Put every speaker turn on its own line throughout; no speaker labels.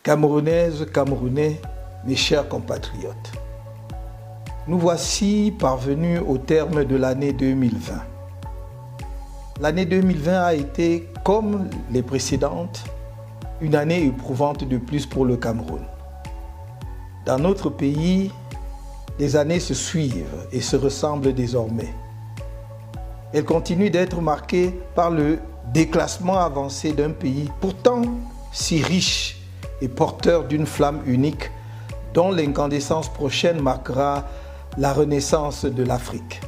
Camerounaises, Camerounais, mes chers compatriotes, nous voici parvenus au terme de l'année 2020. L'année 2020 a été, comme les précédentes, une année éprouvante de plus pour le Cameroun. Dans notre pays, les années se suivent et se ressemblent désormais. Elles continuent d'être marquées par le déclassement avancé d'un pays pourtant si riche et porteur d'une flamme unique dont l'incandescence prochaine marquera la renaissance de l'Afrique.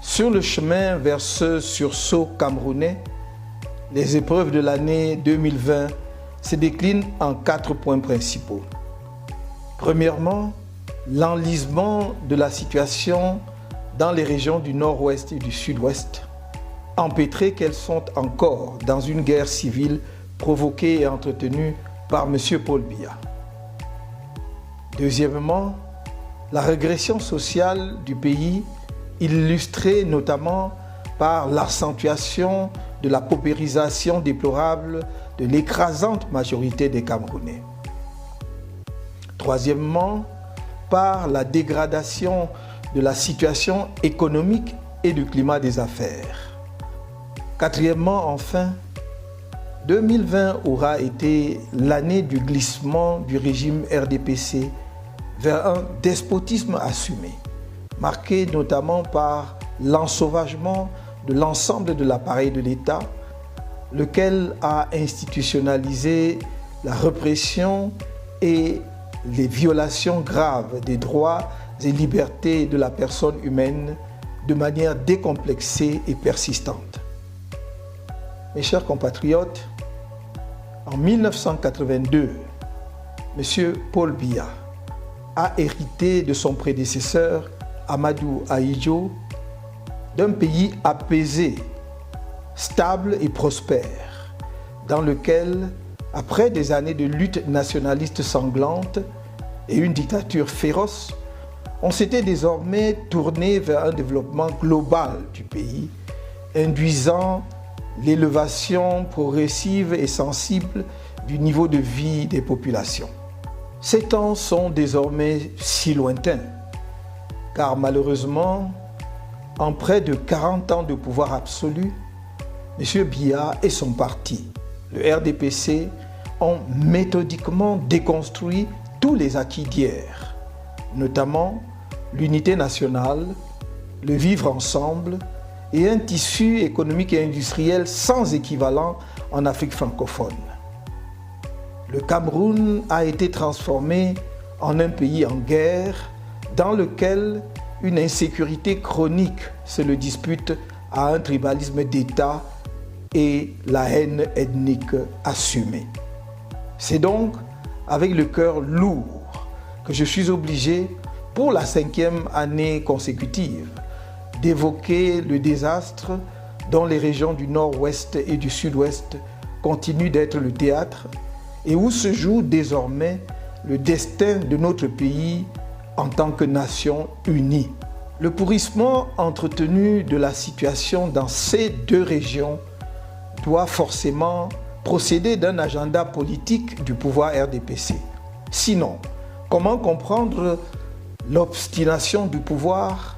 Sur le chemin vers ce sursaut camerounais, les épreuves de l'année 2020 se déclinent en 4 points principaux. Premièrement, l'enlisement de la situation dans les régions du nord-ouest et du sud-ouest, empêtrées qu'elles sont encore dans une guerre civile provoquée et entretenue par M. Paul Biya. Deuxièmement, la régression sociale du pays, illustrée notamment par l'accentuation de la paupérisation déplorable de l'écrasante majorité des Camerounais. Troisièmement, par la dégradation de la situation économique et du climat des affaires. Quatrièmement, enfin, 2020 aura été l'année du glissement du régime RDPC vers un despotisme assumé, marqué notamment par l'ensauvagement de l'ensemble de l'appareil de l'État, lequel a institutionnalisé la répression et les violations graves des droits et libertés de la personne humaine de manière décomplexée et persistante. Mes chers compatriotes, en 1982, M. Paul Biya a hérité de son prédécesseur Amadou Ahidjo d'un pays apaisé, stable et prospère, dans lequel, après des années de lutte nationaliste sanglante et une dictature féroce, on s'était désormais tourné vers un développement global du pays, induisant l'élévation progressive et sensible du niveau de vie des populations. Ces temps sont désormais si lointains, car malheureusement, en près de 40 ans de pouvoir absolu, M. Biya et son parti, le RDPC, ont méthodiquement déconstruit tous les acquis d'hier, notamment l'unité nationale, le vivre ensemble et un tissu économique et industriel sans équivalent en Afrique francophone. Le Cameroun a été transformé en un pays en guerre dans lequel une insécurité chronique se le dispute à un tribalisme d'État et la haine ethnique assumée. C'est donc avec le cœur lourd que je suis obligé, pour la 5e année consécutive, d'évoquer le désastre dont les régions du nord-ouest et du sud-ouest continuent d'être le théâtre et où se joue désormais le destin de notre pays en tant que nation unie. Le pourrissement entretenu de la situation dans ces deux régions doit forcément procéder d'un agenda politique du pouvoir RDPC. Sinon, comment comprendre l'obstination du pouvoir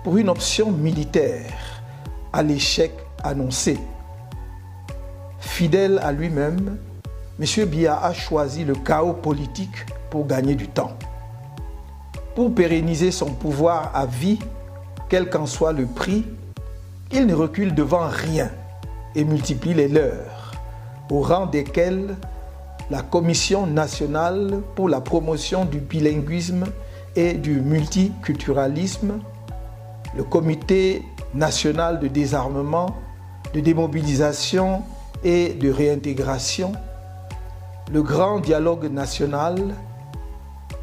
pour une option militaire à l'échec annoncé? Fidèle à lui-même, M. Biya a choisi le chaos politique pour gagner du temps. Pour pérenniser son pouvoir à vie, quel qu'en soit le prix, il ne recule devant rien et multiplie les leurs, au rang desquels la Commission nationale pour la promotion du bilinguisme et du multiculturalisme, le Comité national de désarmement, de démobilisation et de réintégration, le Grand Dialogue national,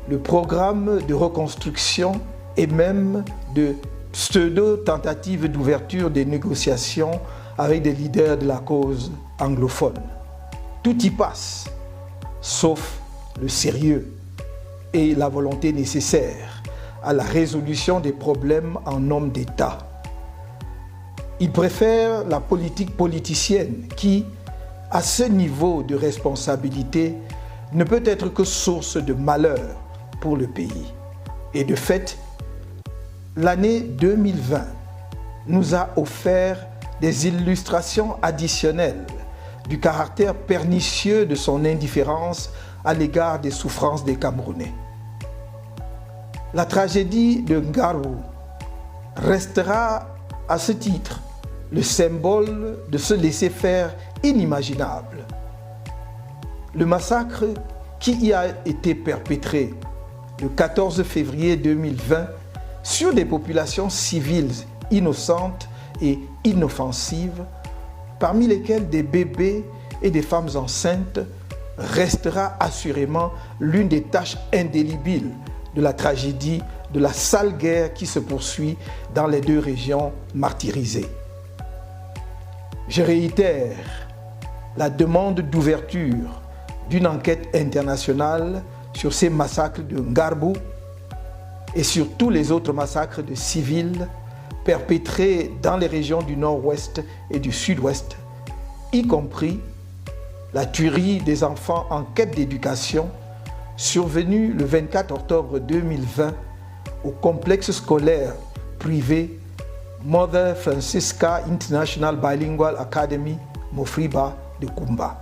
le programme de reconstruction et même de pseudo-tentatives d'ouverture des négociations avec des leaders de la cause anglophone. Tout y passe, sauf le sérieux et la volonté nécessaire à la résolution des problèmes en homme d'État. Il préfère la politique politicienne qui, à ce niveau de responsabilité, ne peut être que source de malheur pour le pays. Et de fait, l'année 2020 nous a offert des illustrations additionnelles du caractère pernicieux de son indifférence à l'égard des souffrances des Camerounais. La tragédie de Ngarou restera à ce titre le symbole de ce laisser-faire inimaginable. Le massacre qui y a été perpétré le 14 février 2020 sur des populations civiles innocentes et inoffensives, parmi lesquelles des bébés et des femmes enceintes, restera assurément l'une des tâches indélébiles de la tragédie de la sale guerre qui se poursuit dans les deux régions martyrisées. Je réitère la demande d'ouverture d'une enquête internationale sur ces massacres de Ngarou et sur tous les autres massacres de civils perpétrés dans les régions du nord-ouest et du sud-ouest, y compris la tuerie des enfants en quête d'éducation survenue le 24 octobre 2020 au complexe scolaire privé Mother Francisca International Bilingual Academy Mofriba de Kumba.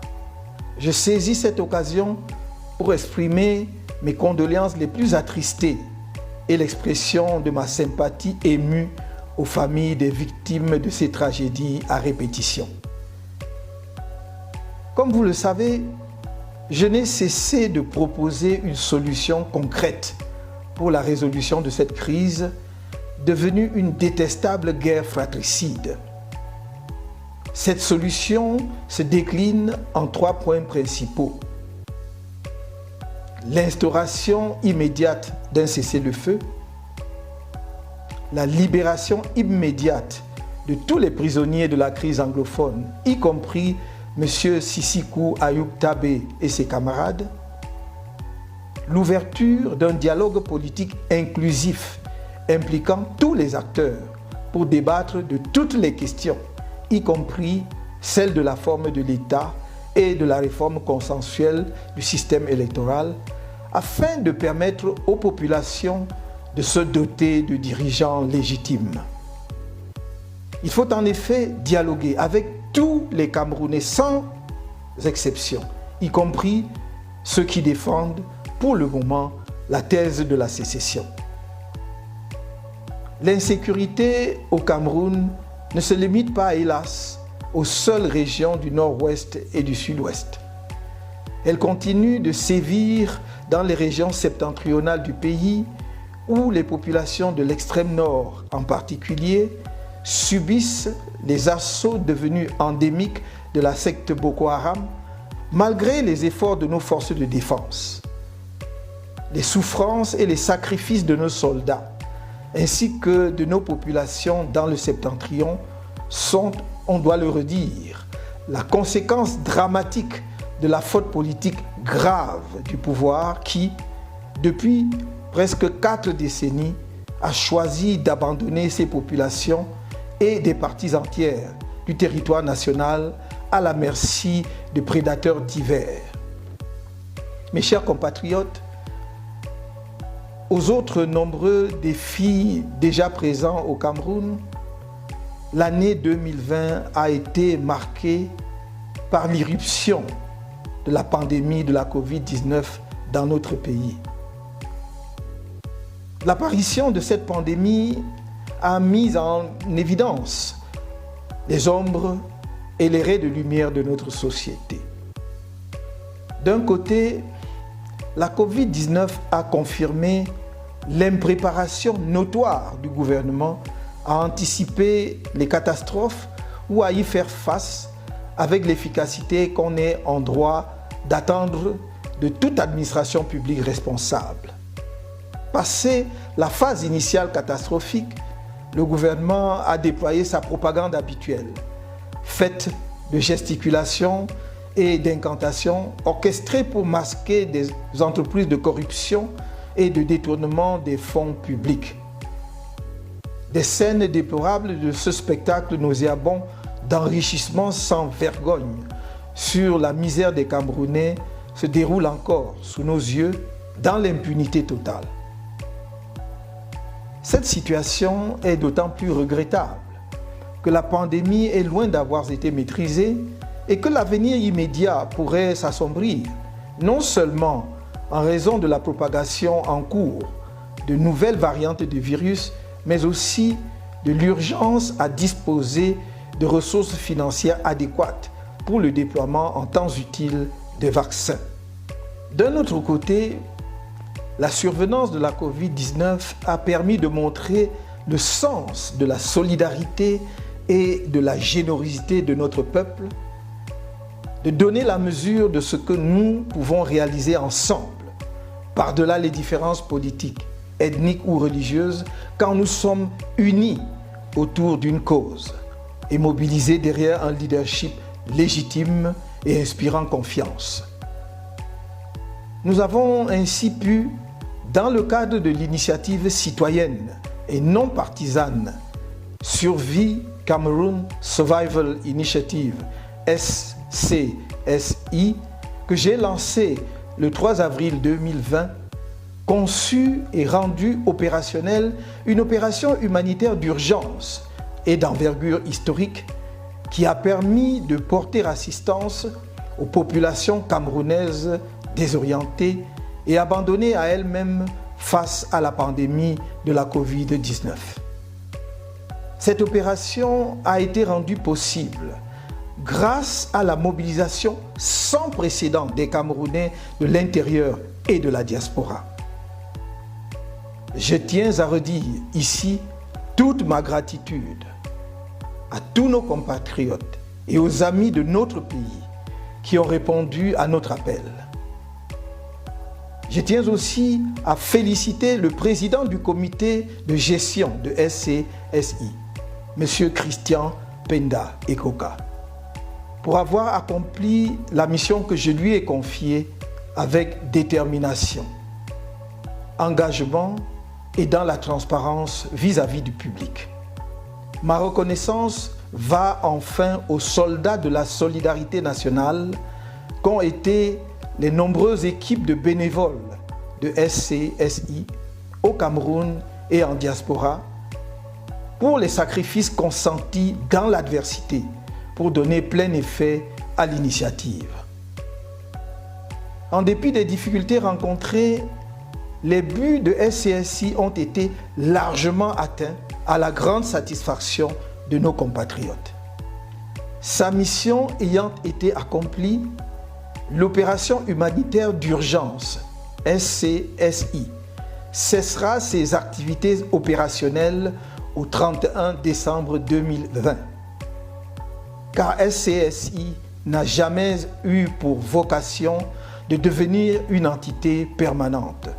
Je saisis cette occasion pour exprimer mes condoléances les plus attristées et l'expression de ma sympathie émue aux familles des victimes de ces tragédies à répétition. Comme vous le savez, je n'ai cessé de proposer une solution concrète pour la résolution de cette crise devenue une détestable guerre fratricide. Cette solution se décline en 3 points principaux. L'instauration immédiate d'un cessez-le-feu, la libération immédiate de tous les prisonniers de la crise anglophone, y compris M. Sissikou Ayoub Tabé et ses camarades, l'ouverture d'un dialogue politique inclusif impliquant tous les acteurs pour débattre de toutes les questions, y compris celle de la forme de l'État et de la réforme consensuelle du système électoral, afin de permettre aux populations de se doter de dirigeants légitimes. Il faut en effet dialoguer avec tous les Camerounais sans exception, y compris ceux qui défendent pour le moment la thèse de la sécession. L'insécurité au Cameroun ne se limite pas, hélas, aux seules régions du nord-ouest et du sud-ouest. Elle continue de sévir dans les régions septentrionales du pays où les populations de l'extrême nord en particulier subissent les assauts devenus endémiques de la secte Boko Haram malgré les efforts de nos forces de défense. Les souffrances et les sacrifices de nos soldats ainsi que de nos populations dans le septentrion sont, on doit le redire, la conséquence dramatique de la faute politique grave du pouvoir qui, depuis presque 4 décennies, a choisi d'abandonner ces populations et des parties entières du territoire national à la merci de prédateurs divers. Mes chers compatriotes, aux autres nombreux défis déjà présents au Cameroun, l'année 2020 a été marquée par l'irruption de la pandémie de la Covid-19 dans notre pays. L'apparition de cette pandémie a mis en évidence les ombres et les raies de lumière de notre société. D'un côté, la Covid-19 a confirmé l'impréparation notoire du gouvernement à anticiper les catastrophes ou à y faire face avec l'efficacité qu'on est en droit d'attendre de toute administration publique responsable. Passé la phase initiale catastrophique, le gouvernement a déployé sa propagande habituelle, faite de gesticulations et d'incantations orchestrées pour masquer des entreprises de corruption et de détournement des fonds publics. Des scènes déplorables de ce spectacle nauséabond d'enrichissement sans vergogne sur la misère des Camerounais se déroule encore sous nos yeux dans l'impunité totale. Cette situation est d'autant plus regrettable que la pandémie est loin d'avoir été maîtrisée et que l'avenir immédiat pourrait s'assombrir, non seulement en raison de la propagation en cours de nouvelles variantes du virus, mais aussi de l'urgence à disposer de ressources financières adéquates pour le déploiement en temps utile des vaccins. D'un autre côté, la survenance de la COVID-19 a permis de montrer le sens de la solidarité et de la générosité de notre peuple, de donner la mesure de ce que nous pouvons réaliser ensemble, par-delà les différences politiques, ethniques ou religieuses, quand nous sommes unis autour d'une cause et mobilisés derrière un leadership légitime et inspirant confiance. Nous avons ainsi pu, dans le cadre de l'initiative citoyenne et non partisane Survie Cameroon Survival Initiative, SCSI, que j'ai lancée le 3 avril 2020, conçu et rendu opérationnelle une opération humanitaire d'urgence et d'envergure historique qui a permis de porter assistance aux populations camerounaises désorientées et abandonnées à elles-mêmes face à la pandémie de la COVID-19. Cette opération a été rendue possible grâce à la mobilisation sans précédent des Camerounais de l'intérieur et de la diaspora. Je tiens à redire ici toute ma gratitude à tous nos compatriotes et aux amis de notre pays qui ont répondu à notre appel. Je tiens aussi à féliciter le président du comité de gestion de SCSI, M. Christian Penda Ekoka, pour avoir accompli la mission que je lui ai confiée avec détermination, engagement et dans la transparence vis-à-vis du public. Ma reconnaissance va enfin aux soldats de la solidarité nationale qu'ont été les nombreuses équipes de bénévoles de SCSI au Cameroun et en diaspora pour les sacrifices consentis dans l'adversité pour donner plein effet à l'initiative. En dépit des difficultés rencontrées, les buts de SCSI ont été largement atteints à la grande satisfaction de nos compatriotes. Sa mission ayant été accomplie, l'opération humanitaire d'urgence SCSI cessera ses activités opérationnelles au 31 décembre 2020. Car SCSI n'a jamais eu pour vocation de devenir une entité permanente.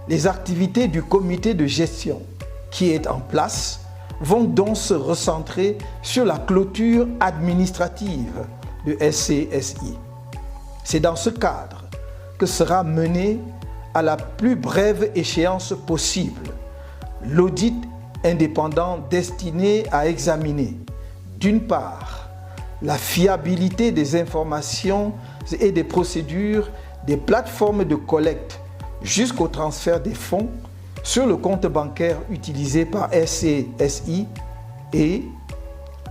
Les activités du comité de gestion qui est en place vont donc se recentrer sur la clôture administrative de SCSI. C'est dans ce cadre que sera mené à la plus brève échéance possible l'audit indépendant destiné à examiner, d'une part, la fiabilité des informations et des procédures des plateformes de collecte jusqu'au transfert des fonds sur le compte bancaire utilisé par SCSI et,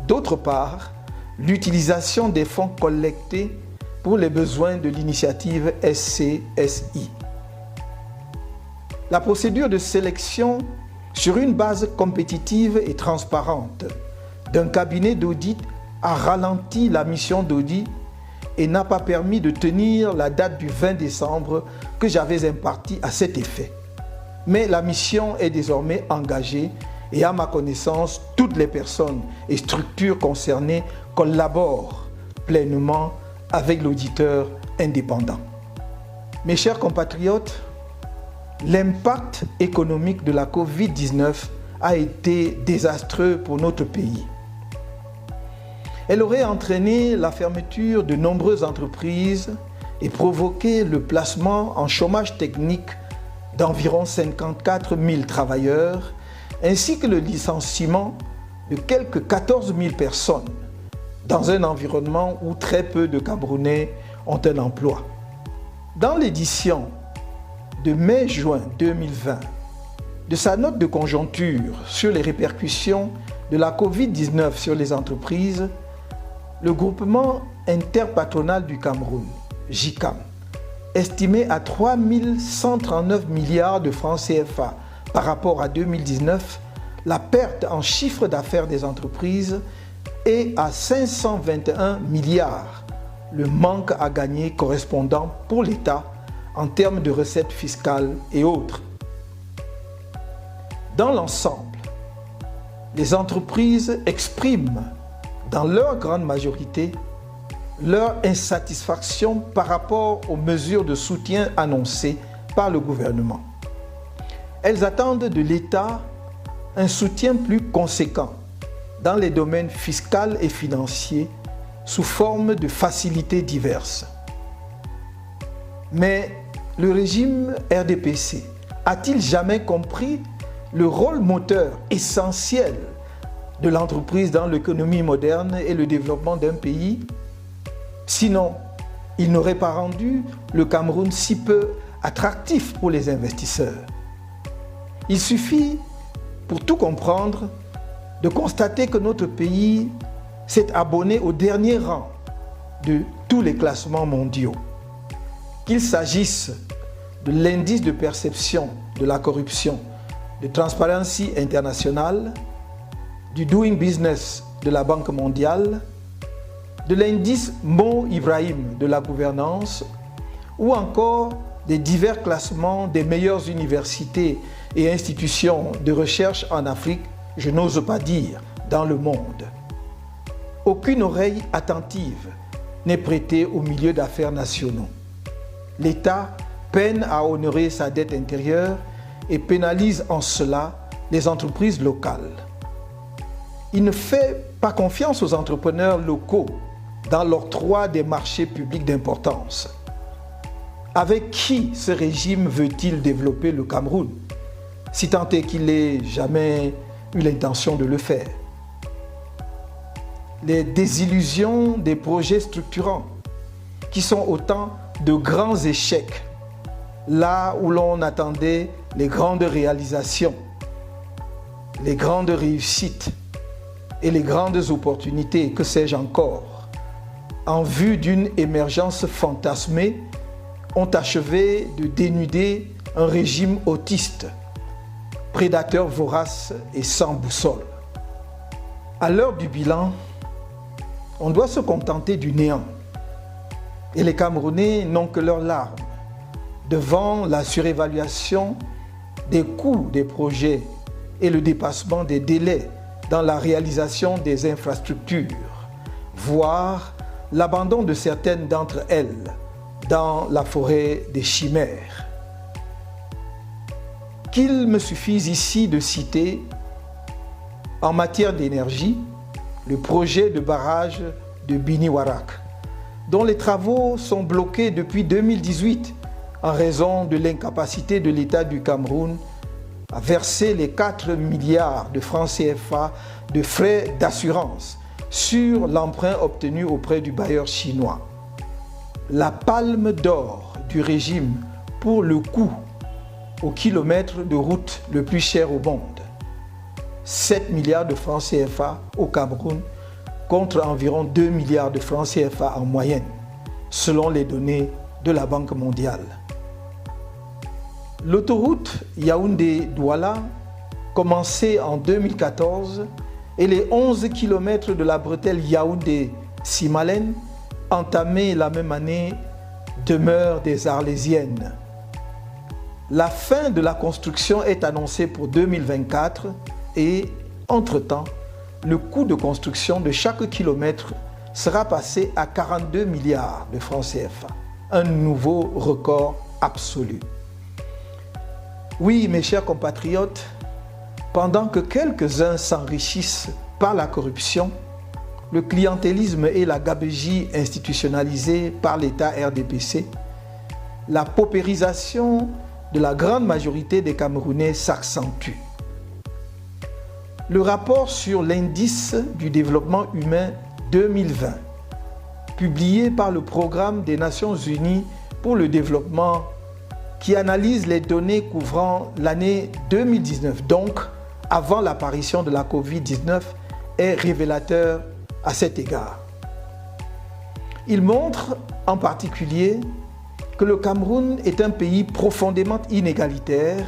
d'autre part, l'utilisation des fonds collectés pour les besoins de l'initiative SCSI. La procédure de sélection sur une base compétitive et transparente d'un cabinet d'audit a ralenti la mission d'audit et n'a pas permis de tenir la date du 20 décembre que j'avais impartie à cet effet. Mais la mission est désormais engagée et à ma connaissance, toutes les personnes et structures concernées collaborent pleinement avec l'auditeur indépendant. Mes chers compatriotes, l'impact économique de la COVID-19 a été désastreux pour notre pays. Elle aurait entraîné la fermeture de nombreuses entreprises et provoqué le placement en chômage technique d'environ 54 000 travailleurs, ainsi que le licenciement de quelques 14 000 personnes dans un environnement où très peu de Camerounais ont un emploi. Dans l'édition de mai-juin 2020 de sa note de conjoncture sur les répercussions de la Covid-19 sur les entreprises, le groupement interpatronal du Cameroun, GICAM, estimé à 3 139 milliards de francs CFA par rapport à 2019, la perte en chiffre d'affaires des entreprises est à 521 milliards, le manque à gagner correspondant pour l'État en termes de recettes fiscales et autres. Dans l'ensemble, les entreprises expriment dans leur grande majorité leur insatisfaction par rapport aux mesures de soutien annoncées par le gouvernement. Elles attendent de l'État un soutien plus conséquent dans les domaines fiscal et financiers sous forme de facilités diverses. Mais le régime RDPC a-t-il jamais compris le rôle moteur essentiel de l'entreprise dans l'économie moderne et le développement d'un pays? Sinon, il n'aurait pas rendu le Cameroun si peu attractif pour les investisseurs. Il suffit, pour tout comprendre, de constater que notre pays s'est abonné au dernier rang de tous les classements mondiaux. Qu'il s'agisse de l'indice de perception de la corruption de Transparency International, du Doing Business de la Banque mondiale, de l'indice Mo Ibrahim de la gouvernance ou encore des divers classements des meilleures universités et institutions de recherche en Afrique, je n'ose pas dire dans le monde. Aucune oreille attentive n'est prêtée au milieu d'affaires nationaux. L'État peine à honorer sa dette intérieure et pénalise en cela les entreprises locales. Il ne fait pas confiance aux entrepreneurs locaux dans l'octroi des marchés publics d'importance. Avec qui ce régime veut-il développer le Cameroun, si tant est qu'il n'ait jamais eu l'intention de le faire? Les désillusions des projets structurants, qui sont autant de grands échecs, là où l'on attendait les grandes réalisations, les grandes réussites et les grandes opportunités, que sais-je encore, en vue d'une émergence fantasmée, ont achevé de dénuder un régime autiste, prédateur vorace et sans boussole. À l'heure du bilan, on doit se contenter du néant. Et les Camerounais n'ont que leurs larmes devant la surévaluation des coûts des projets et le dépassement des délais dans la réalisation des infrastructures, voire l'abandon de certaines d'entre elles dans la forêt des chimères. Qu'il me suffise ici de citer, en matière d'énergie, le projet de barrage de Bini-Warak, dont les travaux sont bloqués depuis 2018 en raison de l'incapacité de l'État du Cameroun à verser les 4 milliards de francs CFA de frais d'assurance sur l'emprunt obtenu auprès du bailleur chinois. La palme d'or du régime pour le coût au kilomètre de route le plus cher au monde. 7 milliards de francs CFA au Cameroun contre environ 2 milliards de francs CFA en moyenne, selon les données de la Banque mondiale. L'autoroute Yaoundé-Douala, commencée en 2014, et les 11 km de la bretelle Yaoundé-Simalène, entamée la même année, demeurent des arlésiennes. La fin de la construction est annoncée pour 2024 et, entre-temps, le coût de construction de chaque kilomètre sera passé à 42 milliards de francs CFA, un nouveau record absolu. Oui, mes chers compatriotes, pendant que quelques-uns s'enrichissent par la corruption, le clientélisme et la gabegie institutionnalisée par l'État RDPC, la paupérisation de la grande majorité des Camerounais s'accentue. Le rapport sur l'indice du développement humain 2020 publié par le Programme des Nations Unies pour le développement qui analyse les données couvrant l'année 2019, donc avant l'apparition de la Covid-19, est révélateur à cet égard. Il montre en particulier que le Cameroun est un pays profondément inégalitaire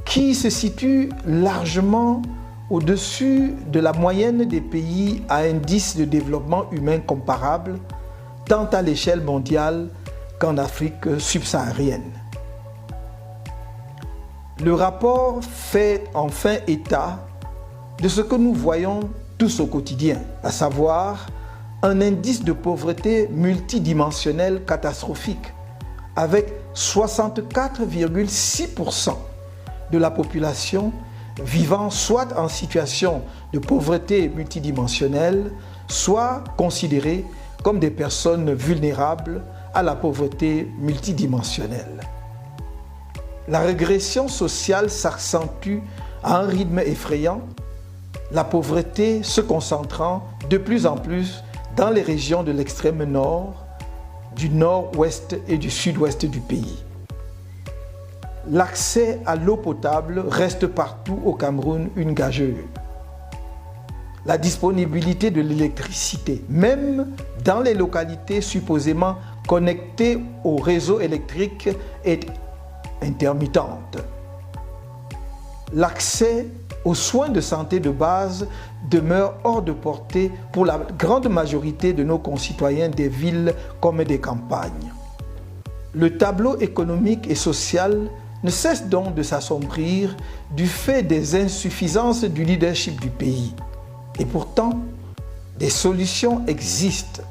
qui se situe largement au-dessus de la moyenne des pays à indice de développement humain comparable, tant à l'échelle mondiale qu'en Afrique subsaharienne. Le rapport fait enfin état de ce que nous voyons tous au quotidien, à savoir un indice de pauvreté multidimensionnel catastrophique, avec 64,6% de la population vivant soit en situation de pauvreté multidimensionnelle, soit considérées comme des personnes vulnérables à la pauvreté multidimensionnelle. La régression sociale s'accentue à un rythme effrayant, la pauvreté se concentrant de plus en plus dans les régions de l'extrême nord, du nord-ouest et du sud-ouest du pays. L'accès à l'eau potable reste partout au Cameroun une gageure. La disponibilité de l'électricité, même dans les localités supposément connectées au réseau électrique, est intermittente. L'accès aux soins de santé de base demeure hors de portée pour la grande majorité de nos concitoyens des villes comme des campagnes. Le tableau économique et social ne cesse donc de s'assombrir du fait des insuffisances du leadership du pays. Et pourtant, des solutions existent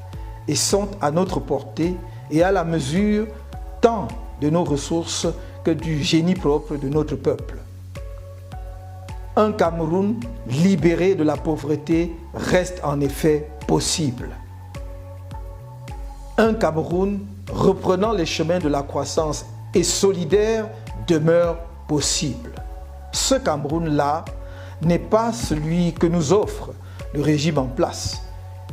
et sont à notre portée et à la mesure tant de nos ressources que du génie propre de notre peuple. Un Cameroun libéré de la pauvreté reste en effet possible. Un Cameroun reprenant les chemins de la croissance et solidaire demeure possible. Ce Cameroun-là n'est pas celui que nous offre le régime en place,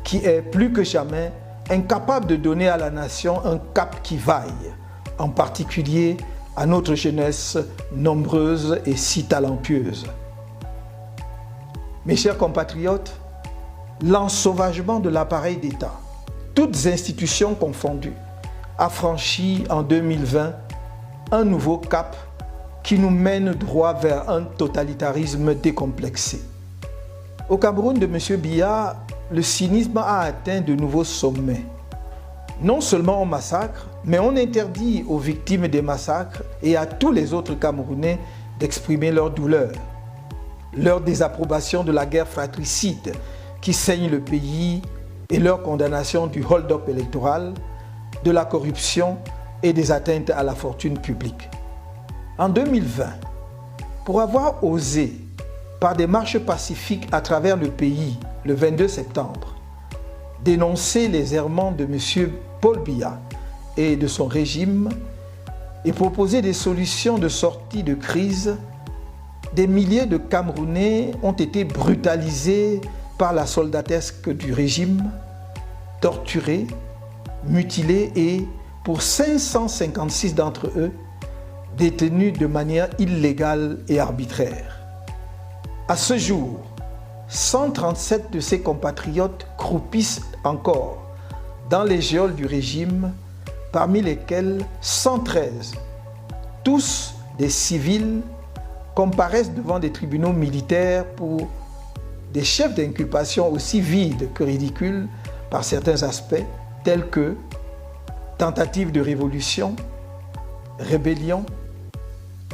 qui est plus que jamais incapable de donner à la nation un cap qui vaille, en particulier à notre jeunesse nombreuse et si talentueuse. Mes chers compatriotes, l'ensauvagement de l'appareil d'État, toutes institutions confondues, a franchi en 2020 un nouveau cap qui nous mène droit vers un totalitarisme décomplexé. Au Cameroun de M. Biya, le cynisme a atteint de nouveaux sommets. Non seulement on massacre, mais on interdit aux victimes des massacres et à tous les autres Camerounais d'exprimer leur douleur, leur désapprobation de la guerre fratricide qui saigne le pays et leur condamnation du hold-up électoral, de la corruption et des atteintes à la fortune publique. En 2020, pour avoir osé, par des marches pacifiques à travers le pays, le 22 septembre, dénoncer les errements de M. Paul Biya et de son régime et proposer des solutions de sortie de crise, des milliers de Camerounais ont été brutalisés par la soldatesque du régime, torturés, mutilés et, pour 556 d'entre eux, détenus de manière illégale et arbitraire. À ce jour, 137 de ses compatriotes croupissent encore dans les geôles du régime, parmi lesquels 113, tous des civils, comparaissent devant des tribunaux militaires pour des chefs d'inculpation aussi vides que ridicules par certains aspects, tels que tentative de révolution, rébellion,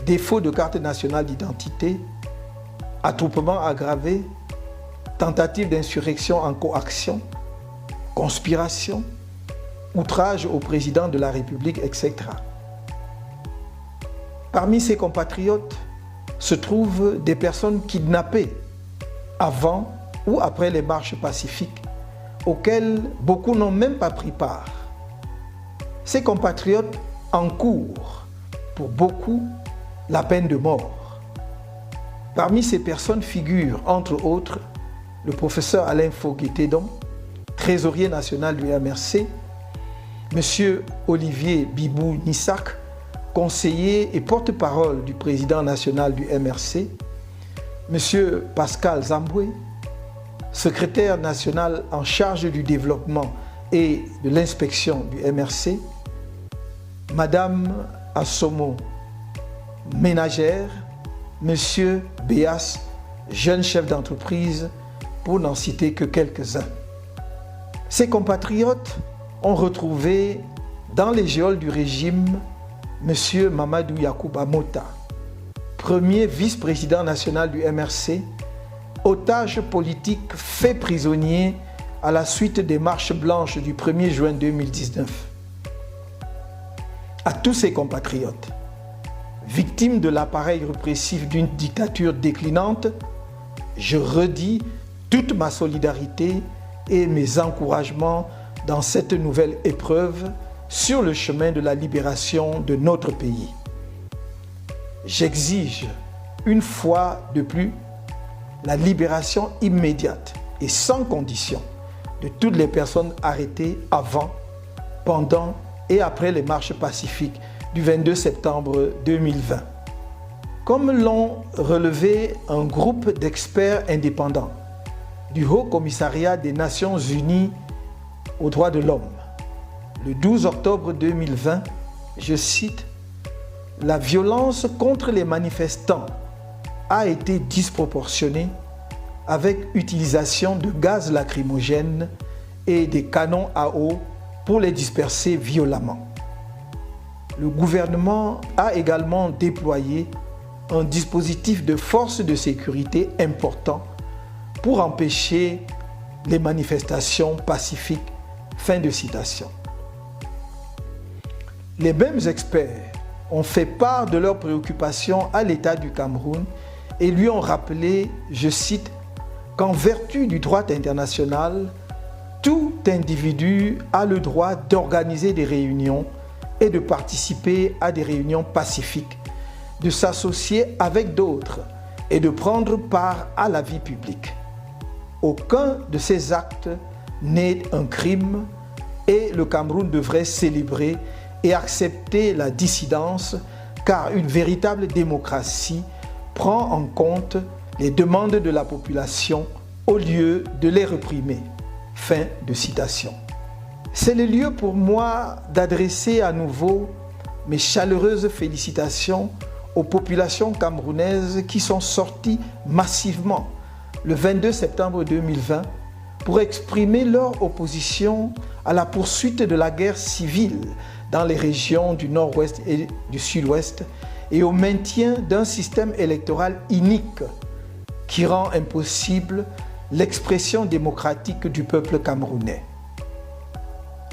défaut de carte nationale d'identité, attroupement aggravé, tentative d'insurrection en coaction, conspiration, outrage au président de la République, etc. Parmi ses compatriotes se trouvent des personnes kidnappées avant ou après les marches pacifiques, auxquelles beaucoup n'ont même pas pris part. Ces compatriotes encourent, pour beaucoup, la peine de mort. Parmi ces personnes figurent, entre autres, le professeur Alain Foguetédon, trésorier national du MRC, M. Olivier Bibou Nissak, conseiller et porte-parole du président national du MRC, M. Pascal Zamboué, secrétaire national en charge du développement et de l'inspection du MRC, Madame Assomo, ménagère, M. Béas, jeune chef d'entreprise, pour n'en citer que quelques-uns. Ses compatriotes ont retrouvé dans les geôles du régime M. Mamadou Yacouba Mota, premier vice-président national du MRC, otage politique fait prisonnier à la suite des marches blanches du 1er juin 2019. À tous ses compatriotes, victimes de l'appareil répressif d'une dictature déclinante, je redis toute ma solidarité et mes encouragements dans cette nouvelle épreuve sur le chemin de la libération de notre pays. J'exige une fois de plus la libération immédiate et sans condition de toutes les personnes arrêtées avant, pendant et après les marches pacifiques du 22 septembre 2020. Comme l'ont relevé un groupe d'experts indépendants du Haut Commissariat des Nations Unies aux droits de l'homme, le 12 octobre 2020, je cite, « La violence contre les manifestants a été disproportionnée avec utilisation de gaz lacrymogènes et des canons à eau pour les disperser violemment. Le gouvernement a également déployé un dispositif de force de sécurité important pour empêcher les manifestations pacifiques. » Fin de citation. Les mêmes experts ont fait part de leurs préoccupations à l'État du Cameroun et lui ont rappelé, je cite, qu'en vertu du droit international, tout individu a le droit d'organiser des réunions et de participer à des réunions pacifiques, de s'associer avec d'autres et de prendre part à la vie publique. Aucun de ces actes n'est un crime et le Cameroun devrait célébrer et accepter la dissidence car une véritable démocratie prend en compte les demandes de la population au lieu de les réprimer. Fin de citation. C'est le lieu pour moi d'adresser à nouveau mes chaleureuses félicitations aux populations camerounaises qui sont sorties massivement le 22 septembre 2020 pour exprimer leur opposition à la poursuite de la guerre civile dans les régions du nord-ouest et du sud-ouest et au maintien d'un système électoral inique qui rend impossible l'expression démocratique du peuple camerounais.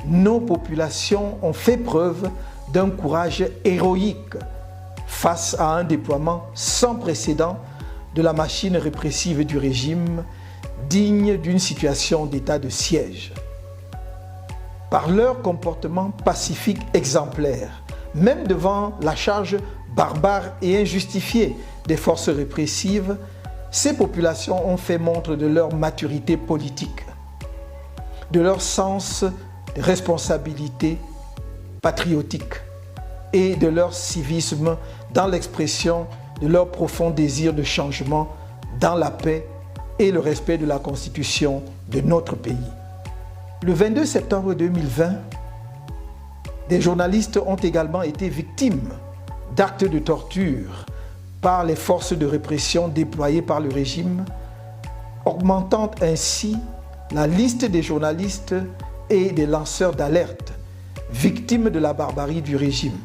Nos populations ont fait preuve d'un courage héroïque face à un déploiement sans précédent de la machine répressive du régime, digne d'une situation d'état de siège. Par leur comportement pacifique exemplaire, même devant la charge barbare et injustifiée des forces répressives, ces populations ont fait montre de leur maturité politique, de leur sens de responsabilité patriotique et de leur civisme dans l'expression de leur profond désir de changement dans la paix et le respect de la Constitution de notre pays. Le 22 septembre 2020, des journalistes ont également été victimes d'actes de torture par les forces de répression déployées par le régime, augmentant ainsi la liste des journalistes et des lanceurs d'alerte victimes de la barbarie du régime.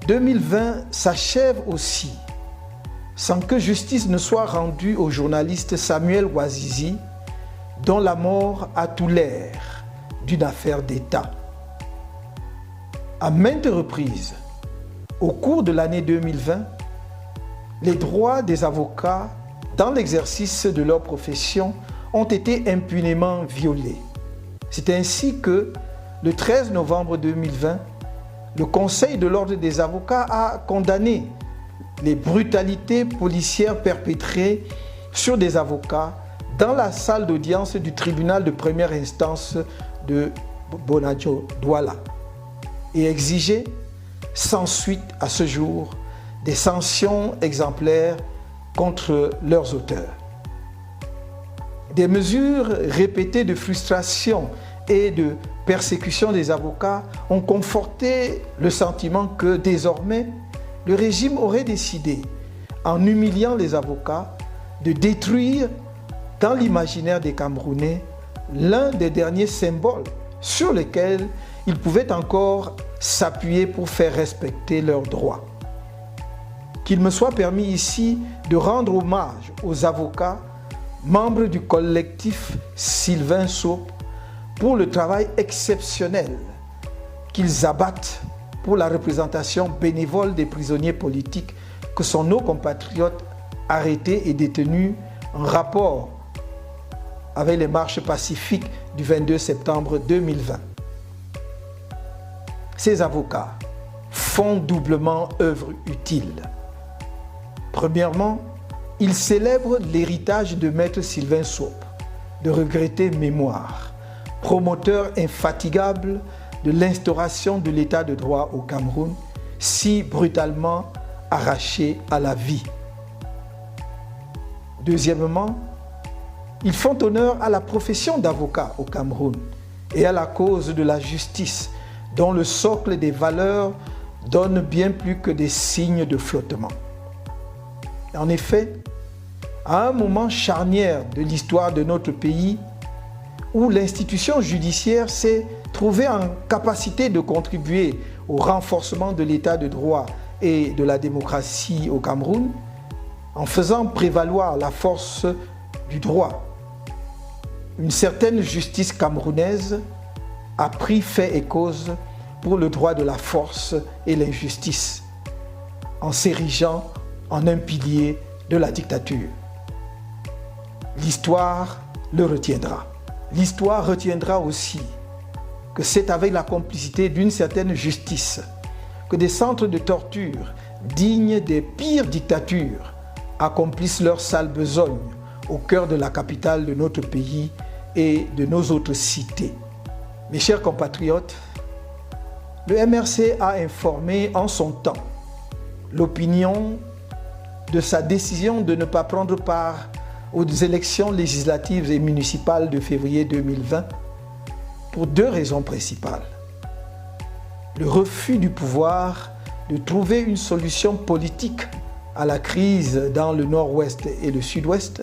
2020 s'achève aussi sans que justice ne soit rendue au journaliste Samuel Ouazizi, dont la mort a tout l'air d'une affaire d'État. À maintes reprises, au cours de l'année 2020, les droits des avocats dans l'exercice de leur profession ont été impunément violés. C'est ainsi que, le 13 novembre 2020, le Conseil de l'Ordre des avocats a condamné les brutalités policières perpétrées sur des avocats dans la salle d'audience du tribunal de première instance de Bonadio-Douala et exiger, sans suite à ce jour, des sanctions exemplaires contre leurs auteurs. Des mesures répétées de frustration et de persécution des avocats ont conforté le sentiment que désormais, le régime aurait décidé, en humiliant les avocats, de détruire dans l'imaginaire des Camerounais l'un des derniers symboles sur lesquels ils pouvaient encore s'appuyer pour faire respecter leurs droits. Qu'il me soit permis ici de rendre hommage aux avocats, membres du collectif Sylvain Saupe, pour le travail exceptionnel qu'ils abattent pour la représentation bénévole des prisonniers politiques que sont nos compatriotes arrêtés et détenus en rapport avec les marches pacifiques du 22 septembre 2020. Ces avocats font doublement œuvre utile. Premièrement, ils célèbrent l'héritage de Maître Sylvain Saupe, de regrettée mémoire, promoteur infatigable de l'instauration de l'état de droit au Cameroun, si brutalement arraché à la vie. Deuxièmement, ils font honneur à la profession d'avocat au Cameroun et à la cause de la justice, dont le socle des valeurs donne bien plus que des signes de flottement. En effet, à un moment charnière de l'histoire de notre pays, où l'institution judiciaire s'est trouvée en capacité de contribuer au renforcement de l'état de droit et de la démocratie au Cameroun, en faisant prévaloir la force du droit, une certaine justice camerounaise a pris fait et cause pour le droit de la force et l'injustice, en s'érigeant en un pilier de la dictature. L'histoire le retiendra. L'histoire retiendra aussi que c'est avec la complicité d'une certaine justice que des centres de torture dignes des pires dictatures accomplissent leur sale besogne au cœur de la capitale de notre pays et de nos autres cités. Mes chers compatriotes, le MRC a informé en son temps l'opinion de sa décision de ne pas prendre part aux élections législatives et municipales de février 2020 pour deux raisons principales. Le refus du pouvoir de trouver une solution politique à la crise dans le nord-ouest et le sud-ouest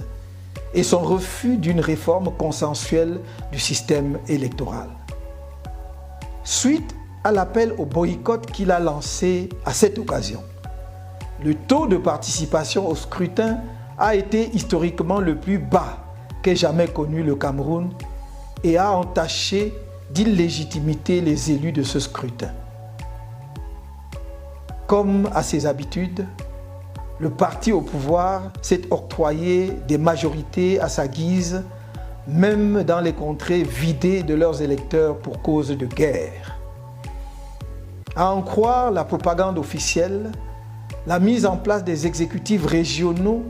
et son refus d'une réforme consensuelle du système électoral. Suite à l'appel au boycott qu'il a lancé à cette occasion, le taux de participation au scrutin a été historiquement le plus bas qu'ait jamais connu le Cameroun et a entaché d'illégitimité les élus de ce scrutin. Comme à ses habitudes, le parti au pouvoir s'est octroyé des majorités à sa guise, même dans les contrées vidées de leurs électeurs pour cause de guerre. À en croire la propagande officielle, la mise en place des exécutifs régionaux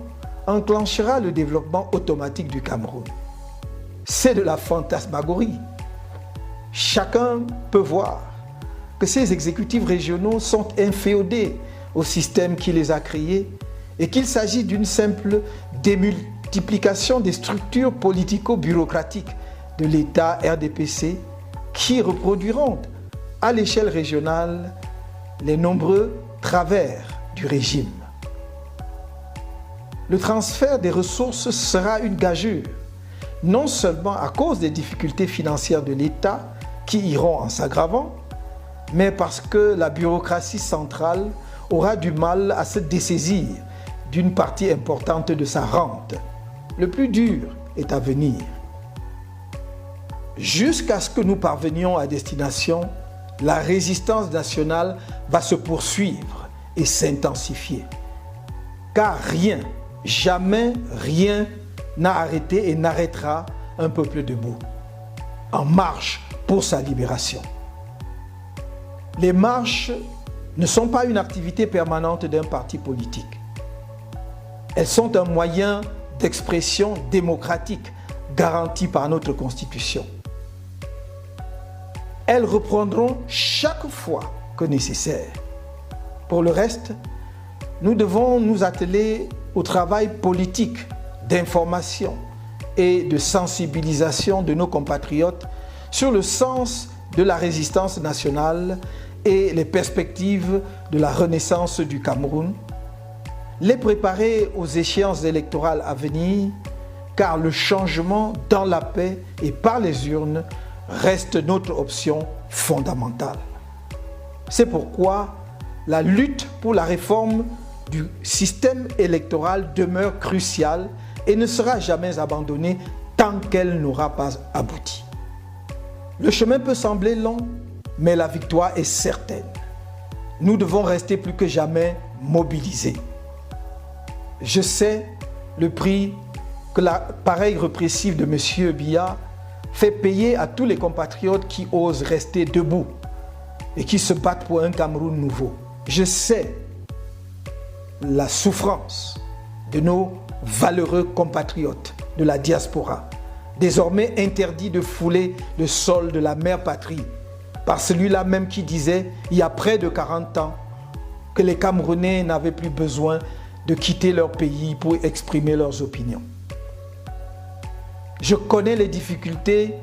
enclenchera le développement automatique du Cameroun. C'est de la fantasmagorie. Chacun peut voir que ces exécutifs régionaux sont inféodés au système qui les a créés et qu'il s'agit d'une simple démultiplication des structures politico-bureaucratiques de l'État RDPC qui reproduiront à l'échelle régionale les nombreux travers du régime. Le transfert des ressources sera une gageure, non seulement à cause des difficultés financières de l'État qui iront en s'aggravant, mais parce que la bureaucratie centrale aura du mal à se dessaisir d'une partie importante de sa rente. Le plus dur est à venir. Jusqu'à ce que nous parvenions à destination, la résistance nationale va se poursuivre et s'intensifier. Car rien, jamais rien n'a arrêté et n'arrêtera un peuple debout, en marche pour sa libération. Les marches ne sont pas une activité permanente d'un parti politique. Elles sont un moyen d'expression démocratique garanties par notre Constitution. Elles reprendront chaque fois que nécessaire. Pour le reste, nous devons nous atteler au travail politique, d'information et de sensibilisation de nos compatriotes sur le sens de la résistance nationale et les perspectives de la renaissance du Cameroun, les préparer aux échéances électorales à venir, car le changement dans la paix et par les urnes reste notre option fondamentale. C'est pourquoi la lutte pour la réforme du système électoral demeure cruciale et ne sera jamais abandonnée tant qu'elle n'aura pas abouti. Le chemin peut sembler long, mais la victoire est certaine. Nous devons rester plus que jamais mobilisés. Je sais le prix que l'appareil répressif de M. Biya fait payer à tous les compatriotes qui osent rester debout et qui se battent pour un Cameroun nouveau. Je sais la souffrance de nos valeureux compatriotes de la diaspora, désormais interdits de fouler le sol de la mère patrie, par celui-là même qui disait, il y a près de 40 ans, que les Camerounais n'avaient plus besoin de quitter leur pays pour exprimer leurs opinions. Je connais les difficultés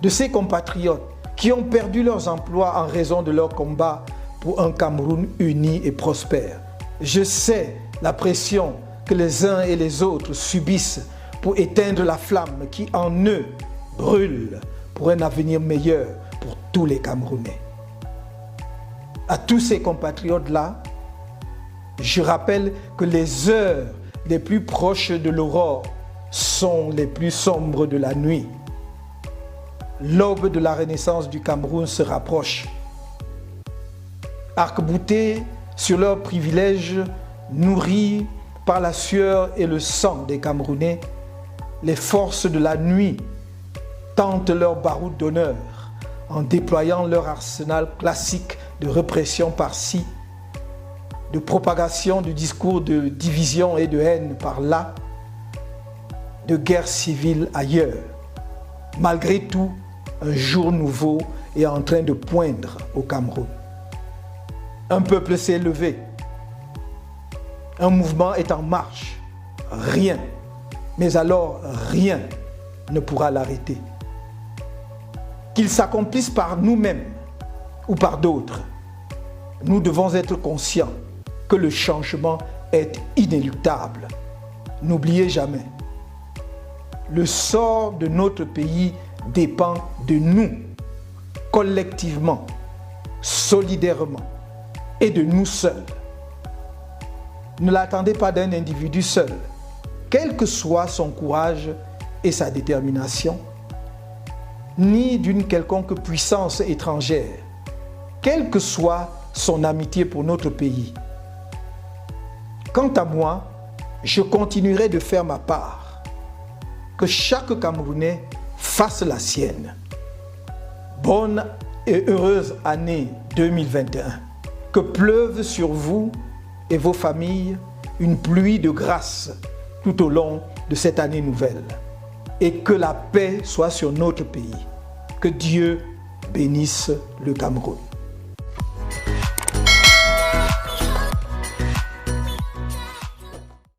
de ces compatriotes qui ont perdu leurs emplois en raison de leur combat pour un Cameroun uni et prospère. Je sais la pression que les uns et les autres subissent pour éteindre la flamme qui en eux brûle pour un avenir meilleur pour tous les Camerounais. À tous ces compatriotes-là, je rappelle que les heures les plus proches de l'aurore sont les plus sombres de la nuit. L'aube de la renaissance du Cameroun se rapproche. Arc-boutés sur leurs privilèges, nourris par la sueur et le sang des Camerounais, les forces de la nuit tentent leur baroud d'honneur en déployant leur arsenal classique de répression par-ci, de propagation du discours de division et de haine par-là, de guerre civile ailleurs. Malgré tout, un jour nouveau est en train de poindre au Cameroun. Un peuple s'est levé. Un mouvement est en marche. Rien, mais alors rien ne pourra l'arrêter. Qu'il s'accomplisse par nous-mêmes ou par d'autres, nous devons être conscients que le changement est inéluctable. N'oubliez jamais, le sort de notre pays dépend de nous, collectivement, solidairement, et de nous seuls. Ne l'attendez pas d'un individu seul, quel que soit son courage et sa détermination, ni d'une quelconque puissance étrangère, quelle que soit son amitié pour notre pays. Quant à moi, je continuerai de faire ma part. Que chaque Camerounais fasse la sienne. Bonne et heureuse année 2021. Que pleuve sur vous et vos familles une pluie de grâce tout au long de cette année nouvelle. Et que la paix soit sur notre pays. Que Dieu bénisse le Cameroun.